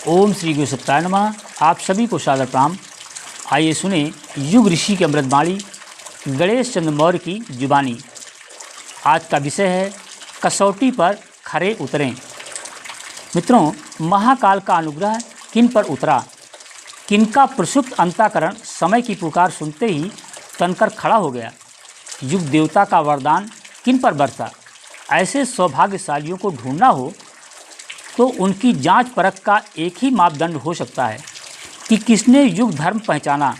ओम श्री गुरु सत्ताय नमः। आप सभी को सादर प्रणाम। आइए सुने युग ऋषि की अमृतवाणी गणेश चंद्र मौर्य की जुबानी। आज का विषय है कसौटी पर खरे उतरें। मित्रों, महाकाल का अनुग्रह किन पर उतरा, किनका प्रसुप्त अंतःकरण समय की पुकार सुनते ही तनकर खड़ा हो गया। युग देवता का वरदान किन पर बरसा। ऐसे सौभाग्यशालियों को ढूंढना हो तो उनकी जांच परख का एक ही मापदंड हो सकता है कि किसने युग धर्म पहचाना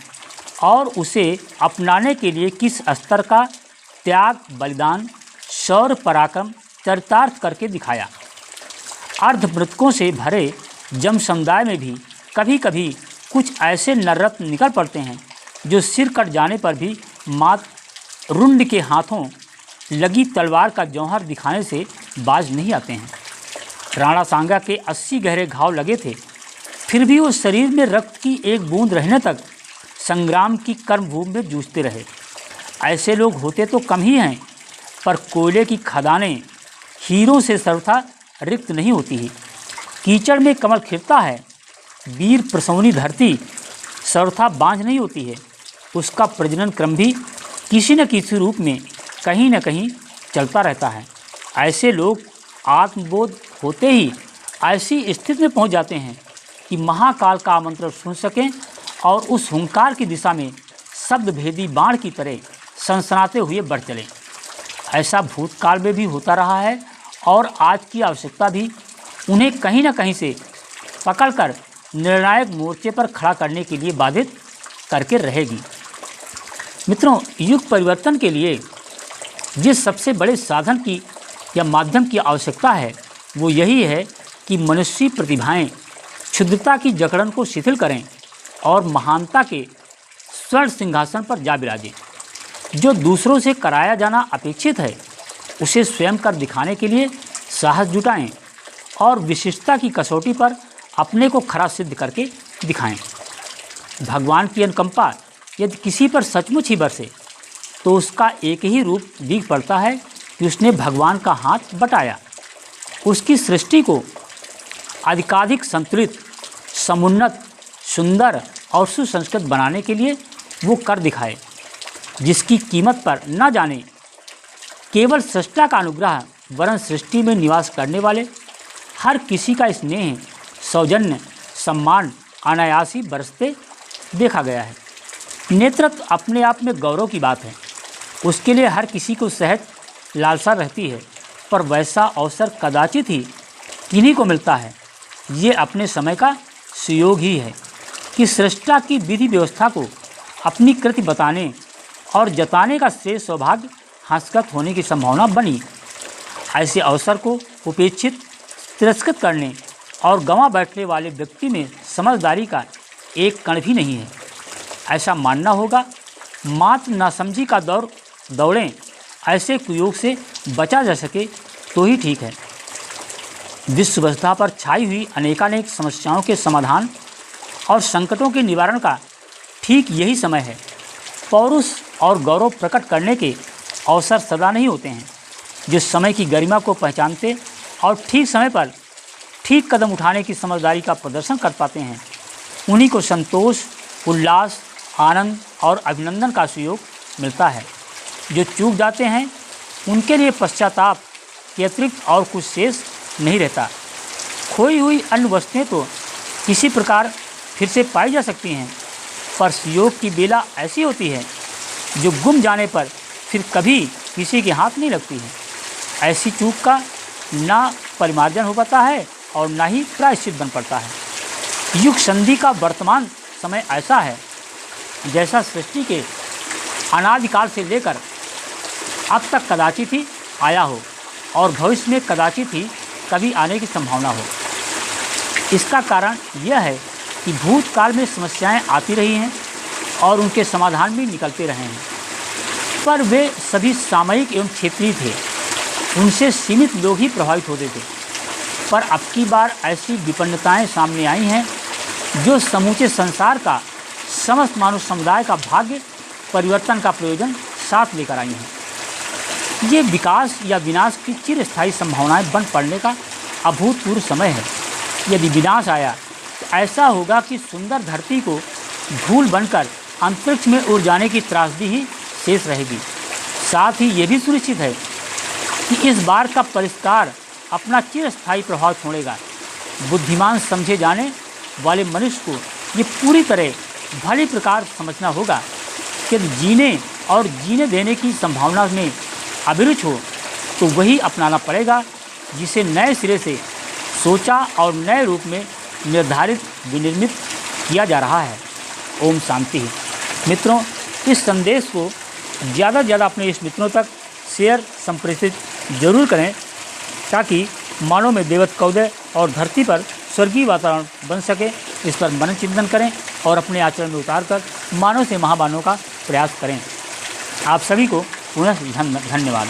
और उसे अपनाने के लिए किस स्तर का त्याग, बलिदान, शौर्य, पराक्रम चरितार्थ करके दिखाया। अर्धमृतकों से भरे जम समुदाय में भी कभी कभी कुछ ऐसे नररत्न निकल पड़ते हैं जो सिर कट जाने पर भी मात रुंड के हाथों लगी तलवार का जौहर दिखाने से बाज नहीं आते हैं। राणा सांगा के 80 गहरे घाव लगे थे, फिर भी वो शरीर में रक्त की एक बूंद रहने तक संग्राम की कर्मभूमि में जूझते रहे। ऐसे लोग होते तो कम ही हैं, पर कोयले की खदानें हीरों से सर्वथा रिक्त नहीं होती ही। कीचड़ में कमल खिलता है, वीर प्रसवनी धरती सर्वथा बांझ नहीं होती है। उसका प्रजनन क्रम भी किसी न किसी रूप में कहीं न कहीं चलता रहता है। ऐसे लोग आत्मबोध होते ही ऐसी स्थिति में पहुंच जाते हैं कि महाकाल का आमंत्रण सुन सकें और उस हुंकार की दिशा में शब्द भेदी बाण की तरह सनसनाते हुए बढ़ चलें। ऐसा भूतकाल में भी होता रहा है और आज की आवश्यकता भी उन्हें कहीं न कहीं से पकड़कर निर्णायक मोर्चे पर खड़ा करने के लिए बाधित करके रहेगी। मित्रों, युग परिवर्तन के लिए जिस सबसे बड़े साधन की या माध्यम की आवश्यकता है वो यही है कि मनुष्य प्रतिभाएं क्षुद्रता की जकड़न को शिथिल करें और महानता के स्वर्ण सिंहासन पर जा विराजें। जो दूसरों से कराया जाना अपेक्षित है उसे स्वयं कर दिखाने के लिए साहस जुटाएं और विशिष्टता की कसौटी पर अपने को खरा सिद्ध करके दिखाएं। भगवान की अनुकंपा यदि किसी पर सचमुच ही बरसे तो उसका एक ही रूप दिख पड़ता है कि उसने भगवान का हाथ बटाया। उसकी सृष्टि को अधिकाधिक संतुलित, समुन्नत, सुंदर और सुसंस्कृत बनाने के लिए वो कर दिखाए, जिसकी कीमत पर न जाने केवल सृष्टा का अनुग्रह वरन सृष्टि में निवास करने वाले हर किसी का स्नेह, सौजन्य, सम्मान अनायास ही बरसते देखा गया है। नेतृत्व अपने आप में गौरव की बात है, उसके लिए हर किसी को सहज लालसा रहती है, पर वैसा अवसर कदाचित ही किन्हीं को मिलता है। ये अपने समय का सुयोग ही है कि सृष्टा की विधि व्यवस्था को अपनी कृति बताने और जताने का श्रेष्ठ सौभाग्य हस्तगत होने की संभावना बनी। ऐसे अवसर को उपेक्षित, तिरस्कृत करने और गंवा बैठने वाले व्यक्ति में समझदारी का एक कण भी नहीं है। ऐसा मानना होगा मात्र नासमझी का दौर दौड़ें, ऐसे कुयोग से बचा जा सके तो ही ठीक है। विश्व व्यवस्था पर छाई हुई अनेकानेक समस्याओं के समाधान और संकटों के निवारण का ठीक यही समय है। पौरुष और गौरव प्रकट करने के अवसर सदा नहीं होते हैं। जो समय की गरिमा को पहचानते और ठीक समय पर ठीक कदम उठाने की समझदारी का प्रदर्शन कर पाते हैं, उन्हीं को संतोष, उल्लास, आनंद और अभिनंदन का सुयोग मिलता है। जो चूक जाते हैं उनके लिए पश्चाताप के अतिरिक्त और कुछ शेष नहीं रहता। खोई हुई अन्य वस्तुएं तो किसी प्रकार फिर से पाई जा सकती हैं, पर सुयोग की बेला ऐसी होती है जो गुम जाने पर फिर कभी किसी के हाथ नहीं लगती है। ऐसी चूक का ना परिमार्जन हो पाता है और ना ही प्रायश्चित बन पड़ता है। युग संधि का वर्तमान समय ऐसा है जैसा सृष्टि के अनादिकाल से लेकर अब तक कदाचित ही आया हो और भविष्य में कदाचित ही कभी आने की संभावना हो। इसका कारण यह है कि भूतकाल में समस्याएं आती रही हैं और उनके समाधान भी निकलते रहे हैं, पर वे सभी सामयिक एवं क्षेत्रीय थे। उनसे सीमित लोग ही प्रभावित होते थे। पर अब की बार ऐसी विपन्नताएं सामने आई हैं जो समूचे संसार का, समस्त मानव समुदाय का भाग्य परिवर्तन का प्रयोजन साथ लेकर आई हैं। ये विकास या विनाश की चिरस्थायी संभावनाएं बन पड़ने का अभूतपूर्व समय है। यदि विनाश आया ऐसा होगा कि सुंदर धरती को धूल बनकर अंतरिक्ष में उड़ जाने की त्रासदी ही शेष रहेगी। साथ ही ये भी सुनिश्चित है कि इस बार का परिष्कार अपना चिरस्थायी प्रभाव छोड़ेगा। बुद्धिमान समझे जाने वाले मनुष्य को ये पूरी तरह भली प्रकार समझना होगा कि जीने और जीने देने की संभावना में अभिरुचि हो तो वही अपनाना पड़ेगा जिसे नए सिरे से सोचा और नए रूप में निर्धारित विनिर्मित किया जा रहा है। ओम शांति। मित्रों, इस संदेश को ज़्यादा से ज़्यादा अपने इस मित्रों तक शेयर संप्रेषित जरूर करें ताकि मानव में देवत्व का उदय और धरती पर स्वर्गीय वातावरण बन सके। इस पर मनन चिंतन करें और अपने आचरण में उतार कर मानव से महामानव का प्रयास करें। आप सभी को पुनः धन्यवाद।